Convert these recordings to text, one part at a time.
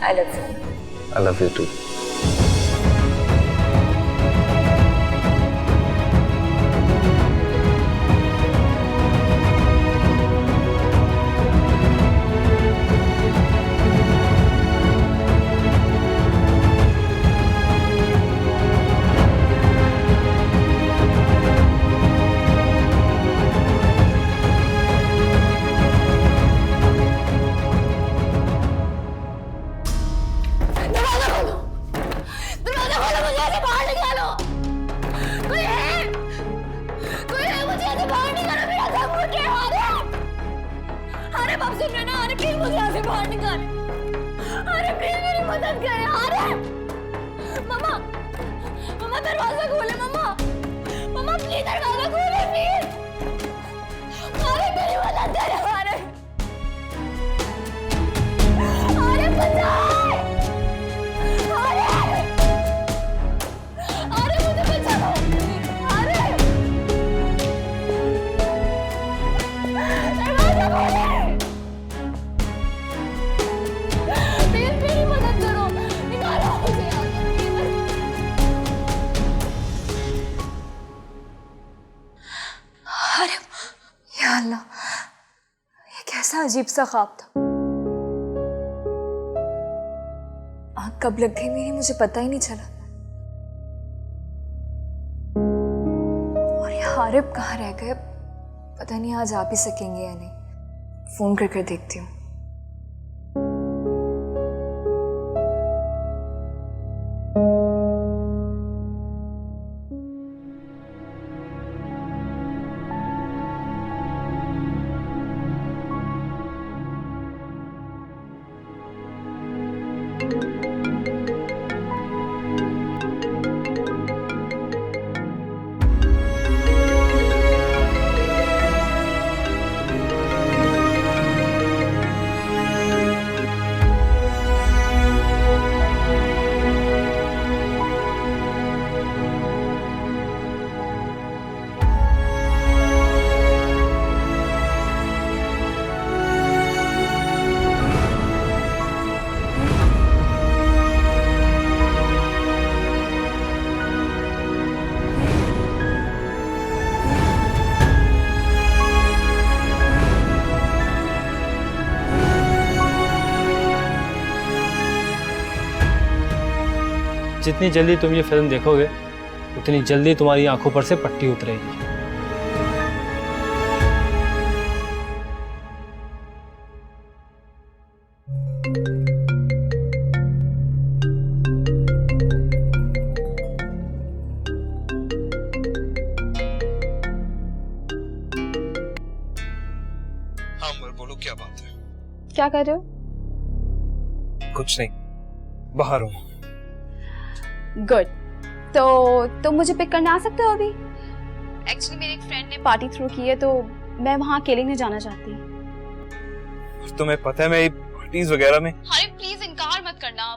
I love you. I love you too. अजीब सा ख्वाब था। आँख कब लग गई मेरी मुझे पता ही नहीं चला। और ये हारिब कहाँ रह गए, पता नहीं आज आ भी सकेंगे या नहीं। फोन करके देखती हूँ। जितनी जल्दी तुम ये फिल्म देखोगे उतनी जल्दी तुम्हारी आंखों पर से पट्टी उतरेगी। हाँ उमर बोलो, क्या बात है? क्या कर रहे हो? कुछ नहीं, बाहर हूँ। गुड। तो तुम मुझे पिक करने आ सकते हो अभी? एक्चुअली मेरी एक फ्रेंड ने पार्टी थ्रू की है तो मैं वहाँ अकेले नहीं जाना चाहती। तुम्हें पता है मैं पार्टीज वगैरह में। अरे प्लीज इनकार मत करना।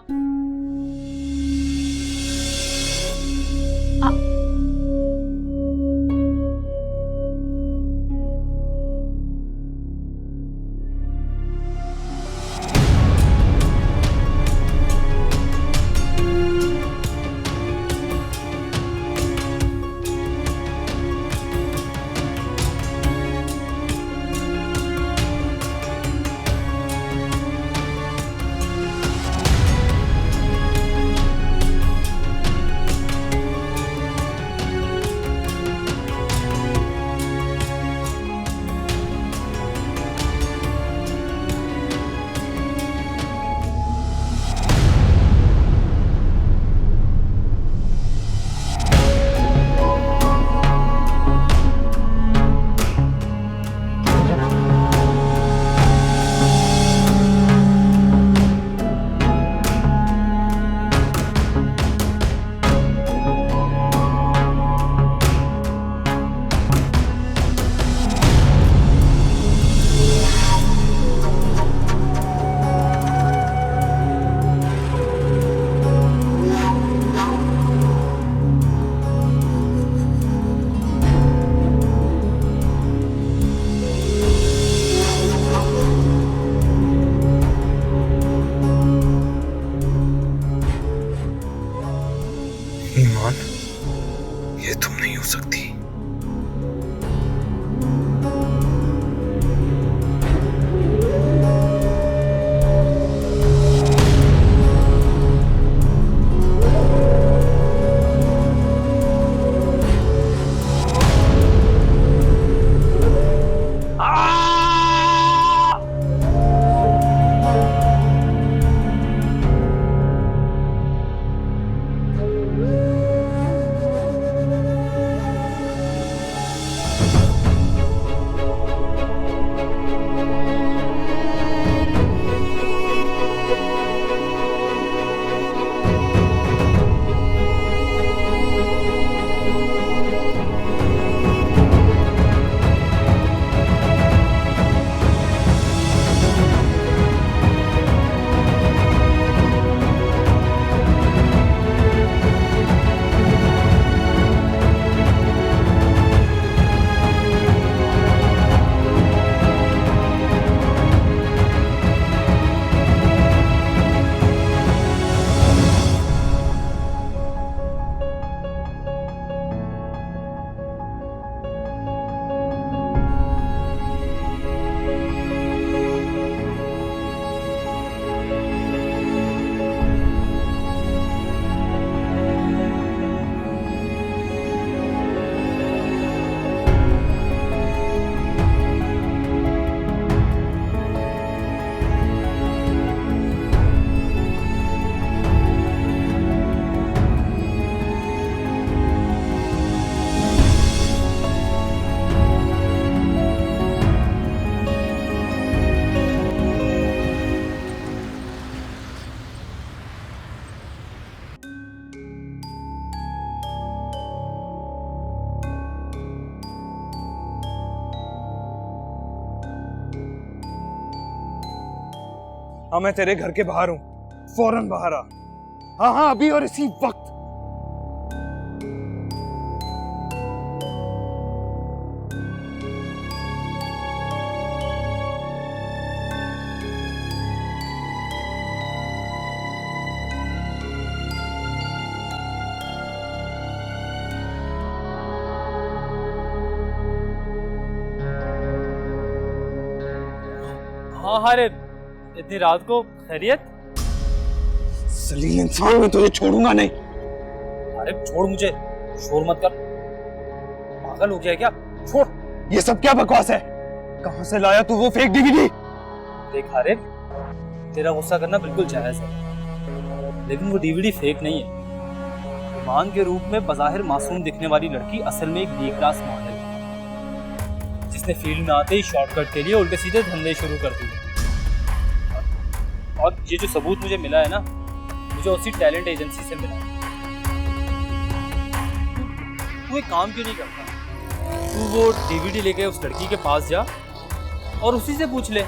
हाँ मैं तेरे घर के बाहर हूँ, फौरन बाहर आ। हाँ हाँ अभी और इसी वक्त। हाँ हारिद, इतनी रात को खैरियत? सलीम इंसान, मैं तुझे छोड़ूंगा नहीं। अरे छोड़ मुझे, शोर मत कर, पागल हो गया क्या? छोड़। ये सब क्या बकवास है? कहाँ से लाया तू वो फेक डीवीडी? देख हारिद, तेरा गुस्सा करना बिल्कुल जायज है, लेकिन वो डीवीडी फेक नहीं है। ईमान के रूप में बज़ाहिर मासूम दिखने वाली लड़की असल में एक बी क्लास मॉडल है, जिसने फील्ड में आते ही शॉर्टकट के लिए उल्टे सीधे धंधे शुरू कर दिए। और ये जो सबूत मुझे मिला है ना, मुझे उसी टैलेंट एजेंसी से मिला। तू एक काम क्यों नहीं करता? तू वो डीवीडी लेके उस लड़की के पास जा और उसी से पूछ ले,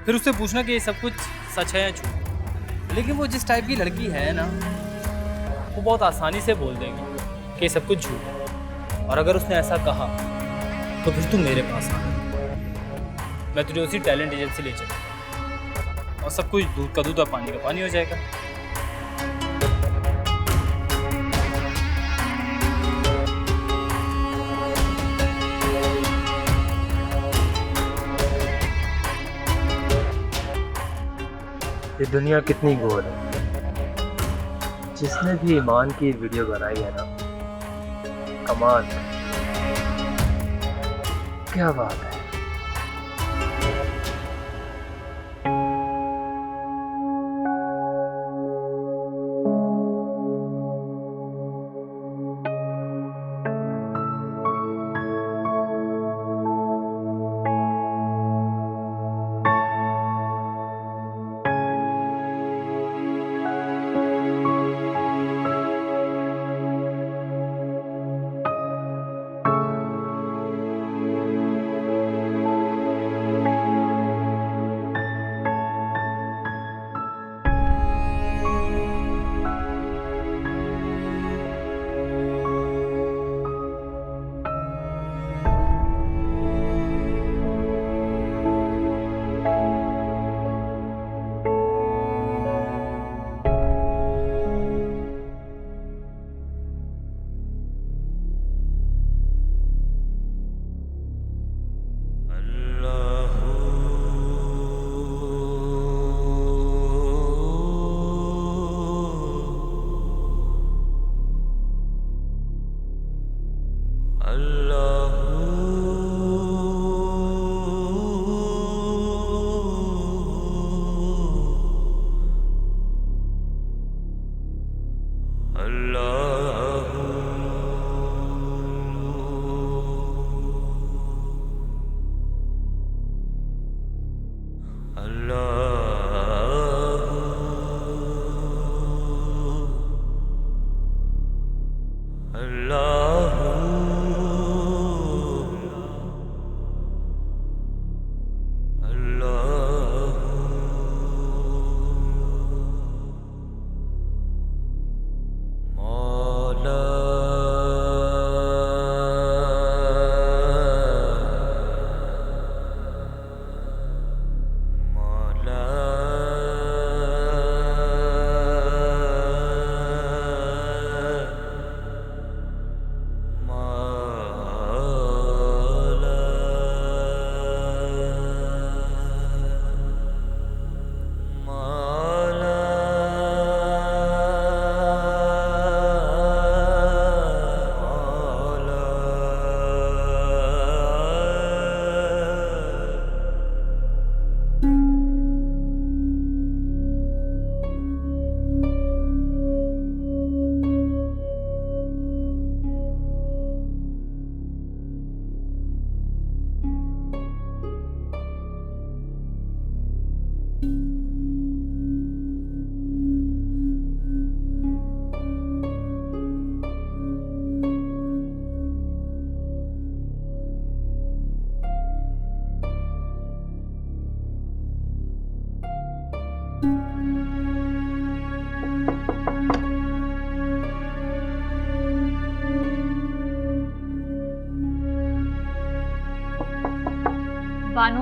फिर उससे पूछना कि ये सब कुछ सच है या झूठ। लेकिन वो जिस टाइप की लड़की है ना, वो बहुत आसानी से बोल देगी कि ये सब कुछ झूठ है। और अगर उसने ऐसा कहा तो फिर तू मेरे पास आ, मैं तुझे उसी टैलेंट एजेंसी ले चलूँगा और सब कुछ दूध का दूध और पानी का पानी हो जाएगा। ये दुनिया कितनी गोल है। जिसने भी ईमान की वीडियो बनाई है ना, कमाल है, क्या बात है।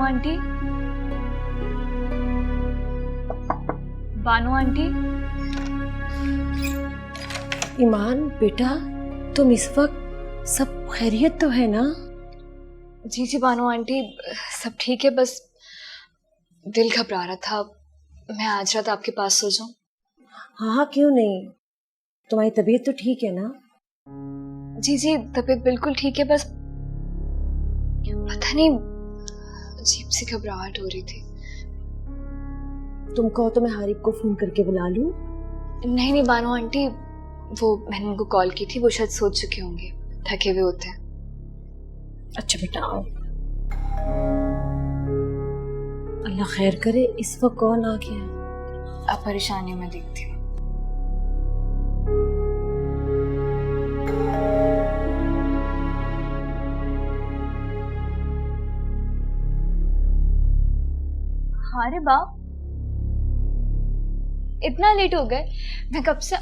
Aunty, Bano aunty. ईमान बेटा, तुम इस वक्त सब खैरियत तो है ना? जी जी बानो आंटी, सब ठीक है, बस दिल घबरा रहा था। मैं आज रात आपके पास सो जाऊं? हाँ हाँ, क्यों नहीं। तुम्हारी तबीयत तो ठीक है ना? जी जी, तबीयत बिल्कुल ठीक है, बस पता नहीं अजीब सी घबराहट हो रही थी। तुम कहो तो मैं हारिब को फोन करके बुला लूं? नहीं नहीं बानो आंटी, वो मैंने उनको कॉल की थी, वो शायद सो चुके होंगे, थके हुए होते हैं। अच्छा बेटा आओ। अल्लाह खैर करे। इस वक्त कौन आ गया है? आप परेशानी में देखती हूँ। अरे बाप, इतना लेट हो गए? मैं कब से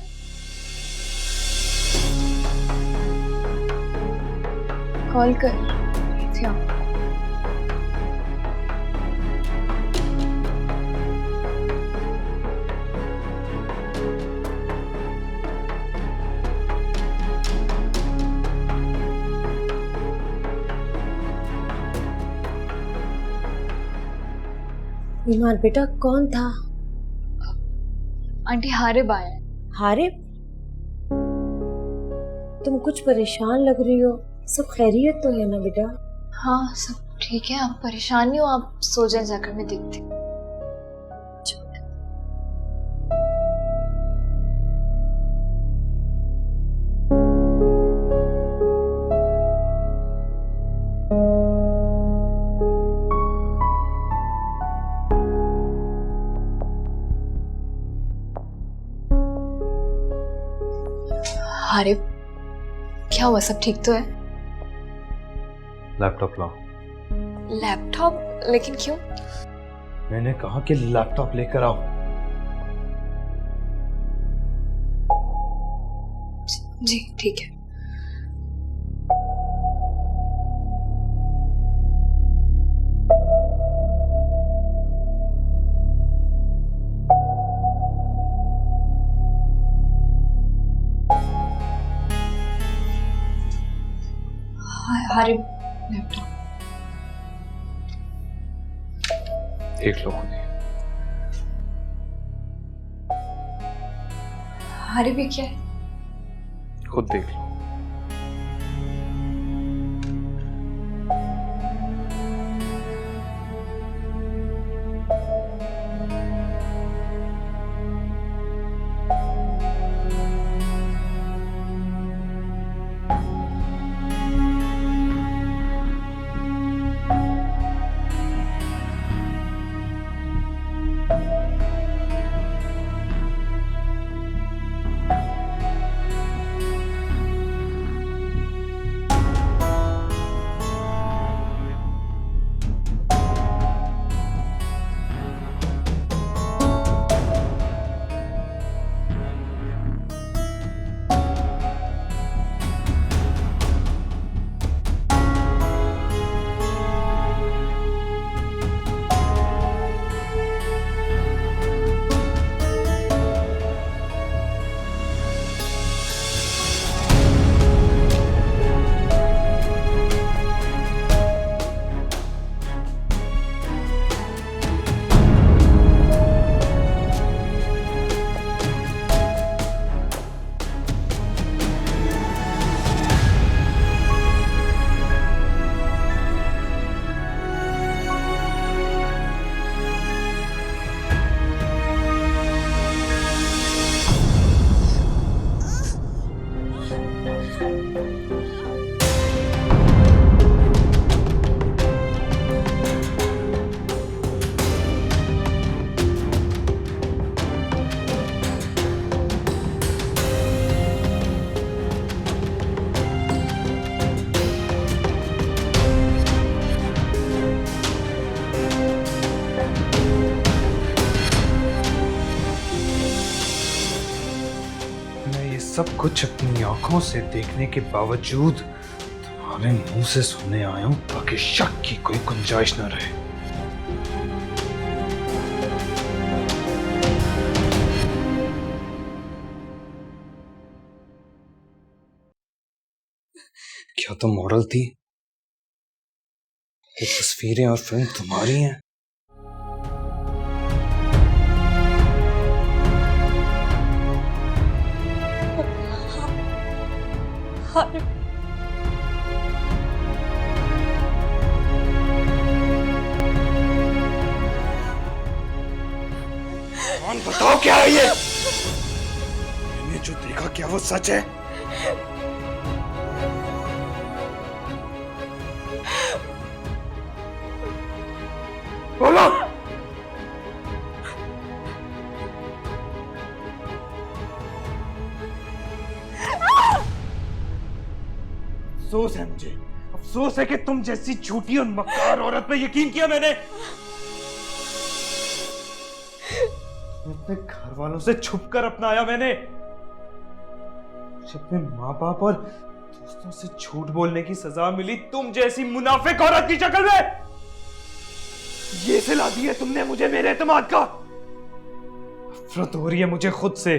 कॉल कर रही थी आपको। ईमान बेटा, कौन था? आंटी हारिब आया है। हारिब? तुम कुछ परेशान लग रही हो। सब खैरियत तो है ना बेटा? हाँ सब ठीक है, आप परेशान नहीं हो, आप सो जाए, जाकर मैं देखती हूँ। हारिब, क्या हुआ? सब ठीक तो है? लैपटॉप लाओ। लैपटॉप? लेकिन क्यों? मैंने कहा कि लैपटॉप लेकर आओ। जी ठीक है। हारिब, लैपटॉप देख लो खुद ही। हारिब ये क्या है? खुद देख लो। सब कुछ अपनी आंखों से देखने के बावजूद तुम्हारे मुंह से सुनने आया हूं ताकि शक की कोई गुंजाइश न रहे। क्या तो मॉडल थी? ये तस्वीरें और फिल्म तुम्हारी हैं? कौन बताओ क्या है ये? मैंने जो देखा क्या वो सच है? बोलो। अफसोस है मुझे, अफसोस है कि तुम जैसी झूठी और मक्कार औरत पे यकीन किया मैंने। अपने घर वालों से छुप कर अपनाया मैंने। मुझे अपने माँ बाप और दोस्तों से झूठ बोलने की सजा मिली तुम जैसी मुनाफिक औरत की शक्ल में। ये सिला दी है तुमने मुझे मेरे एतमाद का। नफरत हो रही है मुझे खुद से।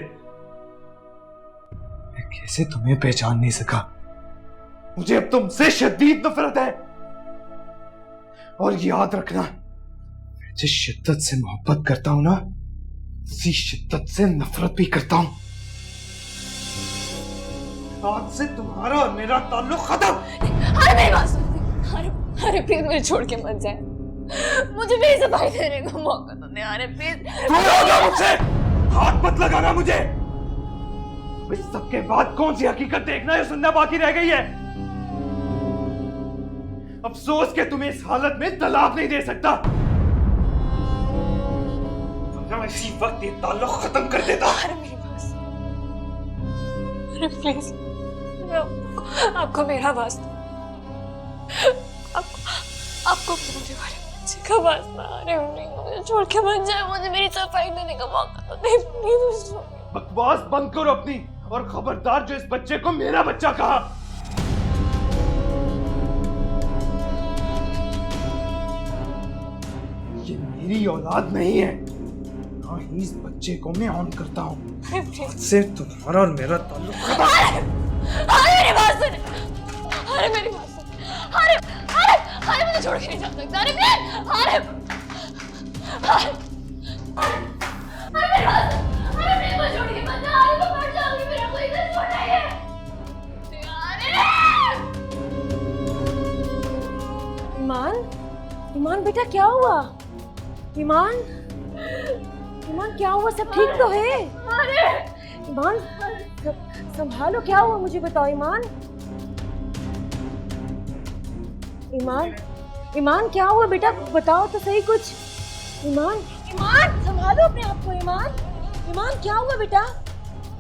मैं कैसे तुम्हें पहचान नहीं सका। मुझे अब तुमसे शदीद नफरत है। और याद रखना, मैं जिस शिद्दत से मोहब्बत करता हूं ना, उसी शिद्दत से नफरत भी करता हूं। आज से तुम्हारा और मेरा ताल्लुक खत्म। अरे मेरी बात सुन। अरे प्लीज मुझे छोड़ के मत जाए। मुझे भी सफाई देने का मौका तो दे। अरे प्लीज। मुझसे हाथ मत लगाना मुझे। इस सब के बाद कौन सी हकीकत देखना या सुनना बाकी रह गई है? अफसोस कि तुम्हें इस हालत में तलाक नहीं दे सकता, वरना मैं इसी वक्त ये ताल्लुक खत्म कर देता। अरे मेरी बात सुन। अरे प्लीज आपको मेरा वास्ता, आपको मुझे बड़े बच्चे का वास्ता। अरे नहीं, मुझे छोड़ के मत जाए। मुझे मेरी सफाई देने का मौका तो दे प्लीज। बकवास बंद करो अपनी, और खबरदार जो इस बच्चे को मेरा बच्चा कहा। ये मेरी औलाद नहीं है, ना ही इस बच्चे को मैं ऑन करता हूँ। से तुम्हारा और मेरा ताल्लुक खत्म। अरे मेरी बात सुन। अरे मेरी बात सुन। अरे अरे अरे मुझे छोड़ के नहीं जा सकता। अरे प्लीज। अरे अरे मेरी बात सुन। अरे प्लीज मुझे छोड़ के मत जा। अरे मैं मर जाऊंगी। मेरा कोई दिल छोटा है। ईमान, ईमान बेटा क्या हुआ? ईमान, ईमान क्या हुआ? सब ठीक तो है? ईमान संभालो, क्या हुआ मुझे बताओ ईमान। ईमान, ईमान क्या हुआ बेटा? बताओ तो सही कुछ। ईमान, ईमान संभालो अपने आप को। ईमान, ईमान क्या हुआ बेटा?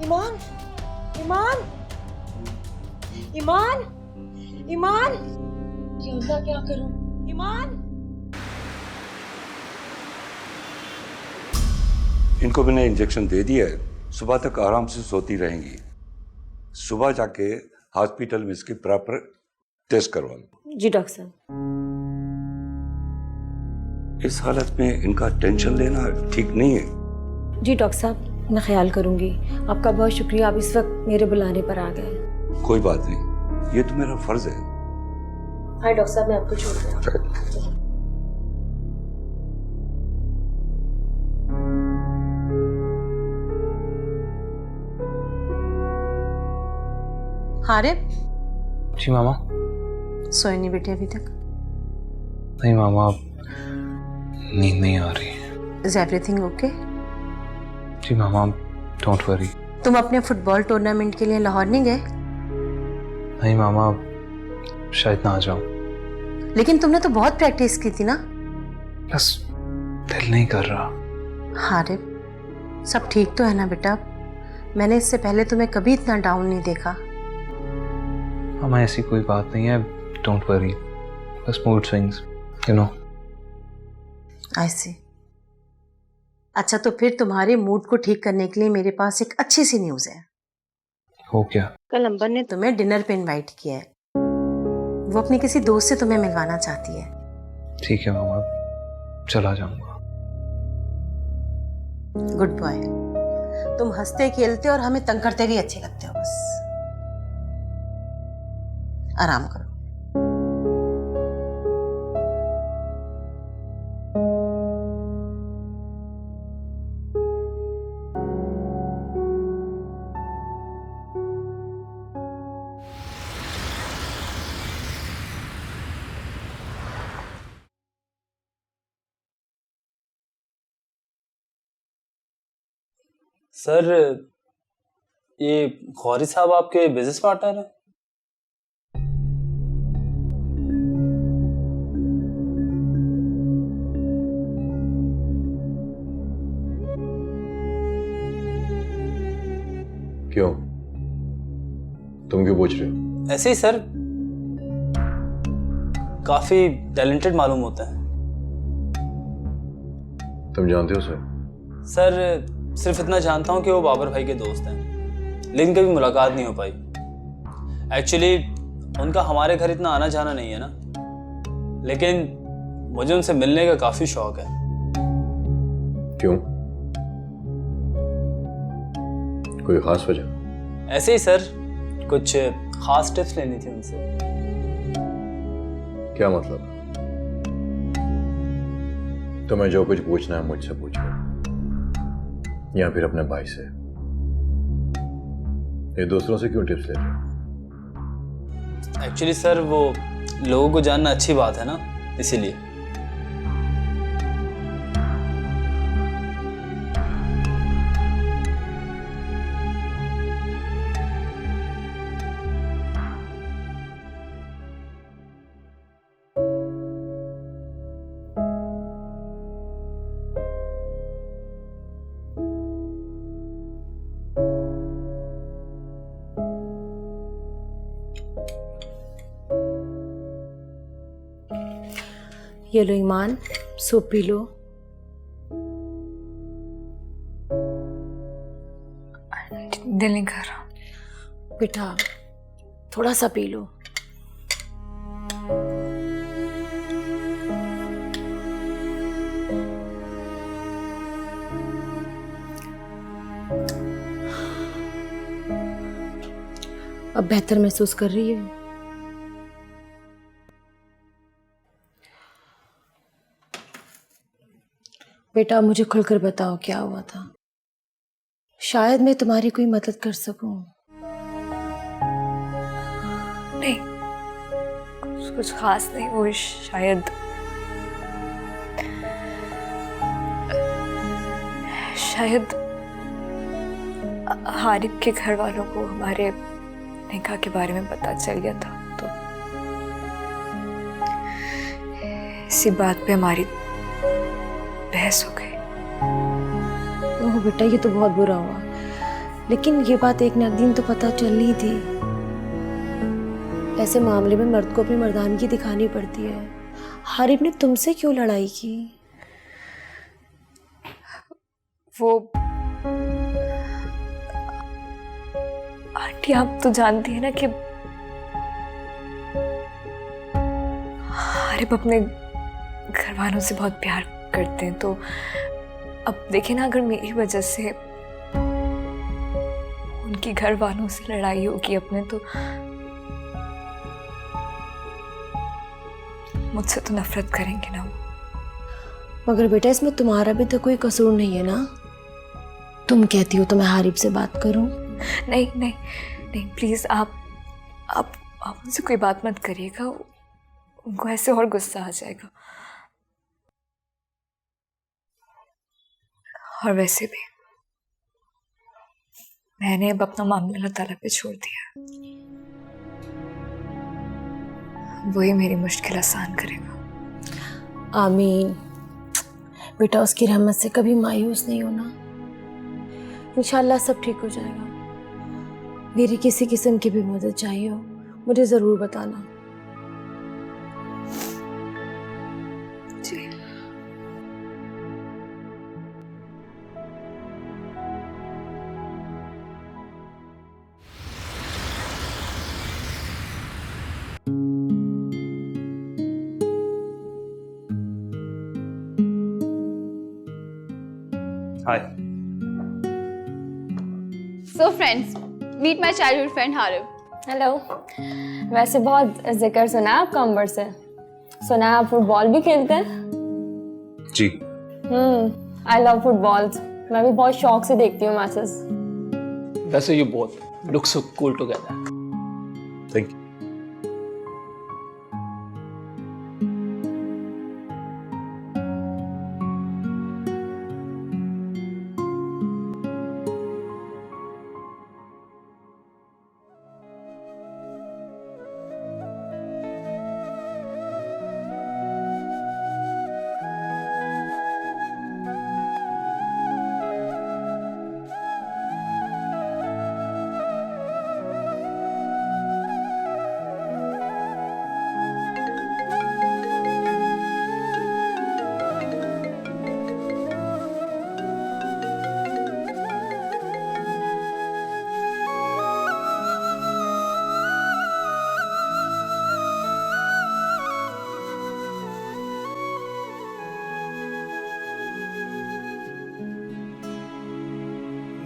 ईमान, ईमान, ईमान, ईमान क्या करूं? ईमान, इनको मैंने इंजेक्शन दे दिया है, सुबह तक आराम से सोती रहेंगी। सुबह जाके हॉस्पिटल में इसकी प्रॉपर टेस्ट करवा लो। जी डॉक्टर साहब। इस हालत में इनका टेंशन लेना ठीक नहीं है। जी डॉक्टर साहब, मैं ख्याल करूंगी। आपका बहुत शुक्रिया, आप इस वक्त मेरे बुलाने पर आ गए। कोई बात नहीं, ये तो मेरा फर्ज है। हाँ डॉक्टर साहब, मैं आपको छोड़ रहा हूँ। हारिब, जी मामा। सोए नहीं बेटे अभी तक? नहीं मामा, नींद नहीं आ रही। Is everything okay? जी मामा, डोंट वरी। तुम अपने फुटबॉल टूर्नामेंट के लिए लाहौर नहीं गए? नहीं मामा, शायद ना आ जाऊं। लेकिन तुमने तो बहुत प्रैक्टिस की थी ना? बस दिल नहीं कर रहा। हारिब, सब ठीक तो है ना बेटा? मैंने इससे पहले तुम्हें कभी इतना डाउन नहीं देखा। मामा ऐसी कोई बात नहीं है, डोंट वरी। बस मूड स्विंग्स, यू नो। आई सी। अच्छा, तो फिर तुम्हारे मूड को ठीक करने के लिए मेरे पास एक अच्छी सी न्यूज़ है। हो क्या? कल अंबर ने तुम्हें डिनर पे इनवाइट किया है। वो अपनी किसी दोस्त से तुम्हें मिलवाना चाहती है। ठीक है मामा, चला जाऊंगा। Good boy. तुम हंसते खेलते और हमें तंग करते भी अच्छे लगते हो बस। आराम करो। सर, ये गौरी साहब आपके बिजनेस पार्टनर हैं? क्यों? तुम क्यों पूछ रहे हो? ऐसे ही सर, काफी टैलेंटेड मालूम होता है। तुम जानते हो सर? सर, सिर्फ इतना जानता हूँ कि वो बाबर भाई के दोस्त हैं, लेकिन कभी मुलाकात नहीं हो पाई। एक्चुअली उनका हमारे घर इतना आना जाना नहीं है ना, लेकिन मुझे उनसे मिलने का काफी शौक है। क्यों? कोई खास वजह? ऐसे ही सर, कुछ खास टिप्स लेनी थी उनसे। क्या मतलब? तुम्हें जो कुछ पूछना है मुझसे पूछो, या फिर अपने भाई से। ये दूसरों से क्यों टिप्स ले रहे हो? एक्चुअली सर, वो लोगों को जानना अच्छी बात है ना, इसीलिए। ये लो ईमान, सूप पी लो। दिल नहीं कर रहा। बेटा थोड़ा सा पी लो। अब बेहतर महसूस कर रही है? बेटा मुझे खुलकर बताओ क्या हुआ था, शायद मैं तुम्हारी कोई मदद कर सकूं। नहीं, कुछ खास नहीं। वो शायद हारिब के घर वालों को हमारे निकाह के बारे में पता चल गया था, तो इसी बात पे हमारी बहस हो गई। ओह बेटा, ये तो बहुत बुरा हुआ, लेकिन ये बात एक न एक दिन तो पता चलनी थी। ऐसे मामले में मर्द को अपनी मर्दानगी दिखानी पड़ती है। हारिब ने तुमसे क्यों लड़ाई की? वो आंटी, आप तो जानती है ना कि हारिब अपने घर वालों से बहुत प्यार करते हैं, तो अब देखिए ना, अगर मेरी वजह से उनकी घर वालों से लड़ाई होगी अपने, तो मुझसे तो नफरत करेंगे ना वो। मगर बेटा इसमें तुम्हारा भी तो कोई कसूर नहीं है ना। तुम कहती हो तो मैं हारिब से बात करूं? नहीं नहीं नहीं, प्लीज आप उनसे कोई बात मत करिएगा, उनको ऐसे और गुस्सा आ जाएगा। और वैसे भी मैंने अब अपना मामला अल्लाह ताला पे छोड़ दिया, वही मेरी मुश्किल आसान करेगा। आमीन। बेटा उसकी रहमत से कभी मायूस नहीं होना, इंशाल्लाह सब ठीक हो जाएगा। मेरी किसी किस्म की भी मदद चाहिए हो मुझे ज़रूर बताना। जी। हाय। So friends, meet my childhood friend Harib. Hello. वैसे बहुत जिक्र सुना है आपका अंबर से, सुना है आप फुटबॉल भी खेलते हैं। जी। आई लव फुटबॉल, मैं भी बहुत शौक से देखती हूँ मैचेस। वैसे you both look so cool together. Thank you.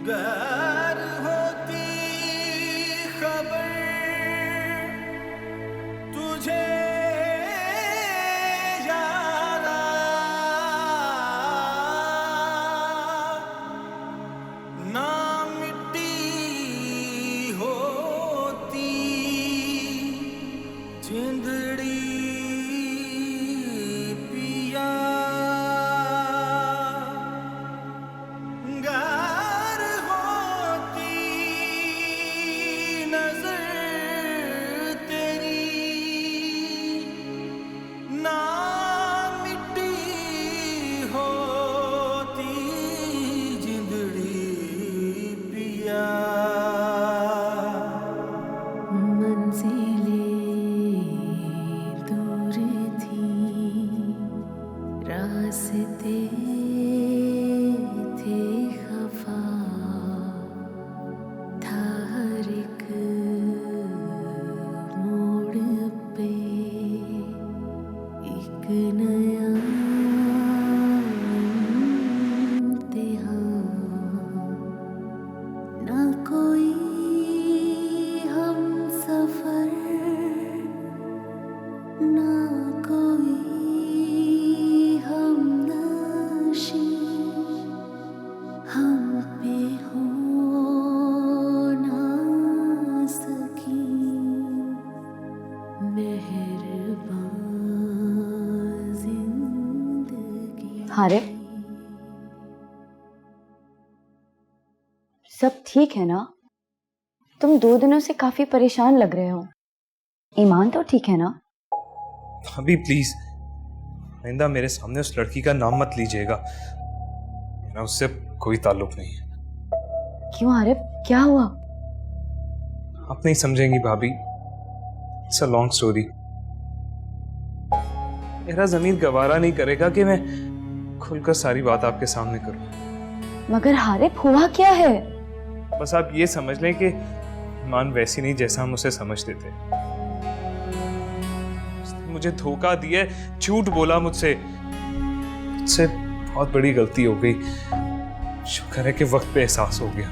घर होती खबर तुझे यारा, ना मिट्टी होती जिंदड़ी पिया, हारिब, सब ठीक है ना? तुम 2 दिनों से काफी परेशान लग रहे हो। ईमान तो ठीक है ना? अभी प्लीज आइंदा मेरे सामने उस लड़की का नाम मत लीजिएगा, मेरा उससे कोई ताल्लुक नहीं है। क्यों हारिब, क्या हुआ? आप नहीं समझेंगी भाभी, इट्स अ लॉन्ग स्टोरी। मेरा जमीर गवारा नहीं करेगा कि मैं खुलकर सारी बात आपके सामने करूं। मगर हारिब, हुआ क्या है? बस आप ये समझ लें कि ईमान वैसी नहीं जैसा हम उसे समझते थे। उसने मुझे धोखा दिया, झूठ बोला मुझसे बहुत बड़ी गलती हो गई। शुक्र है कि वक्त पे एहसास हो गया।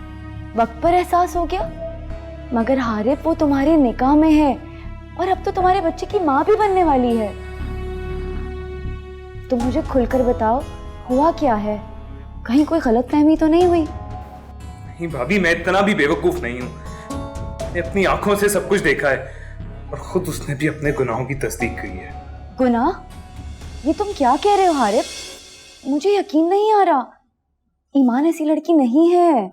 वक्त पर एहसास हो गया? मगर हारिब, वो तुम्हारे निकाह में है और अब तो तुम्हारे बच्चे की माँ भी बनने वाली है। तुम मुझे खुलकर बताओ, हुआ क्या है? कहीं कोई गलतफहमी तो नहीं हुई? नहीं भाभी, मैं इतना भी बेवकूफ नहीं हूँ। मैंने अपनी आंखों से सब कुछ देखा है और खुद उसने भी अपने गुनाहों की तस्दीक की है। गुनाह? ये तुम क्या कह रहे हो हारिब? मुझे यकीन नहीं आ रहा। ईमान ऐसी लड़की नहीं है।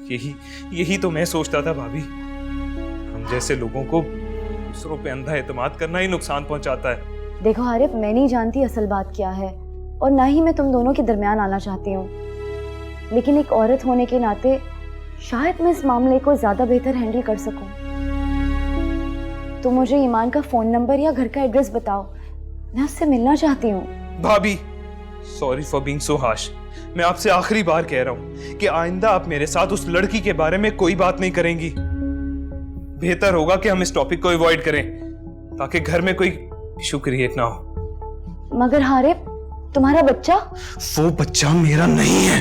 यही तो मैं सोचता था भाभी। हम जैसे लोगों को दूसरों पे अंधा एतमाद करना ही नुकसान पहुंचाता है। देखो हारिब, मैं नहीं जानती असल बात क्या है और ना ही मैं तुम दोनों के दरमियान आना चाहती हूँ, लेकिन एक औरत होने के नाते शायद मैं इस मामले को ज्यादा बेहतर हैंडल कर सकूं। तो मुझे ईमान का फोन नंबर या घर का एड्रेस बताओ, मैं उससे मिलना चाहती हूँ। भाभी, sorry for being so harsh. मैं आपसे आखिरी बार कह रहा हूँ कि आइंदा आप मेरे साथ उस लड़की के बारे में कोई बात नहीं करेंगी। बेहतर होगा कि हम इस टॉपिक को अवॉइड करें ताकि घर में कोई इशू क्रिएट ना हो। मगर हारिब, तुम्हारा बच्चा? वो बच्चा मेरा नहीं है।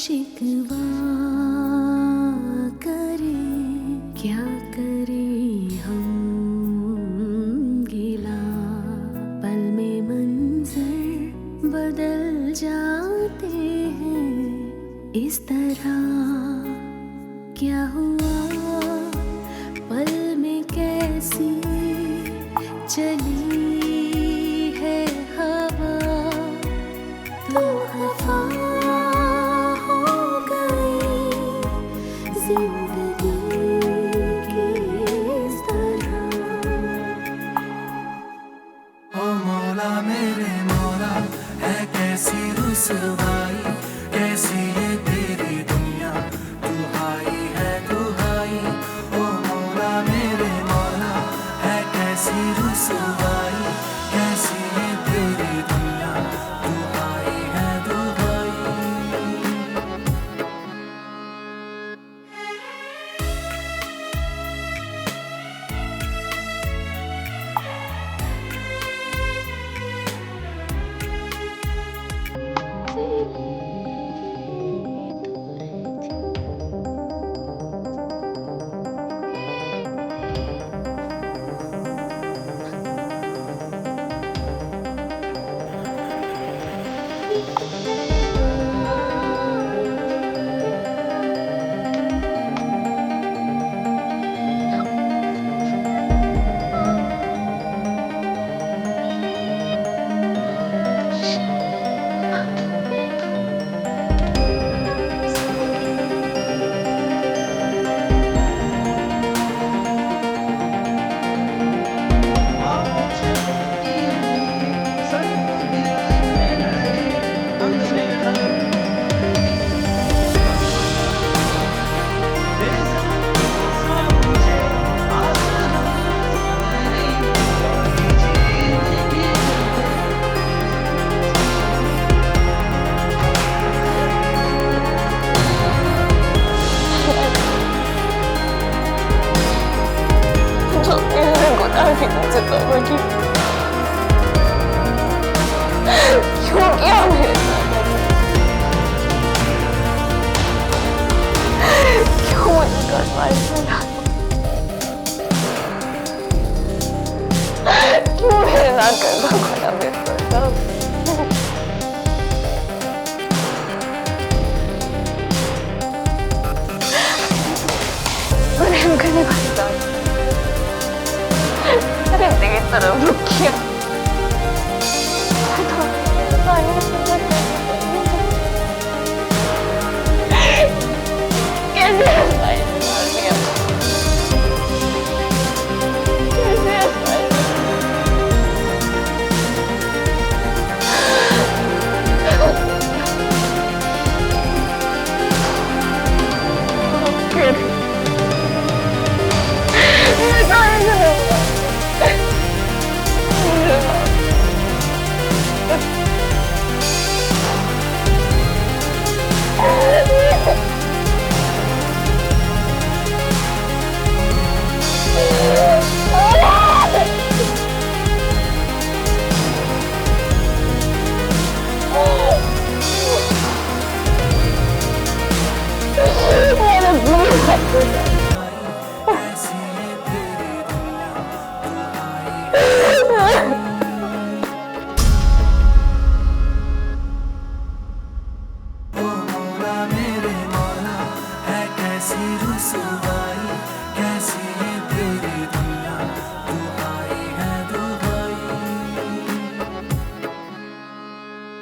शिकवा करें, क्या करें हम गिला, पल में मंजर बदल जाते हैं इस तरह। क्या हुआ पल में कैसी चली है हवा, तो खफा हो गई जिंदगी की इस तरह। ओ मौला मेरे मौला, है कैसी रुसवाई, कैसी ये तेरी दुनिया, दुहाई है दुहाई। ओ मौला मेरे मौला, है कैसी रुसवाई, कैसी ये तेरी दुनिया, दुहाई है दुहाई। क्यों किया मेरे साथ? क्यों मुझे कसवाई सुना? क्यों मेरे साथ करना पड़ा मेरे साथ? प्रेम करने वाली बात तेरी तरफ रुक किया। कैसे हंसाई मार दिया? कैसे हंसाई? ओ मौला मेरे मौला, है कैसी रुसवा।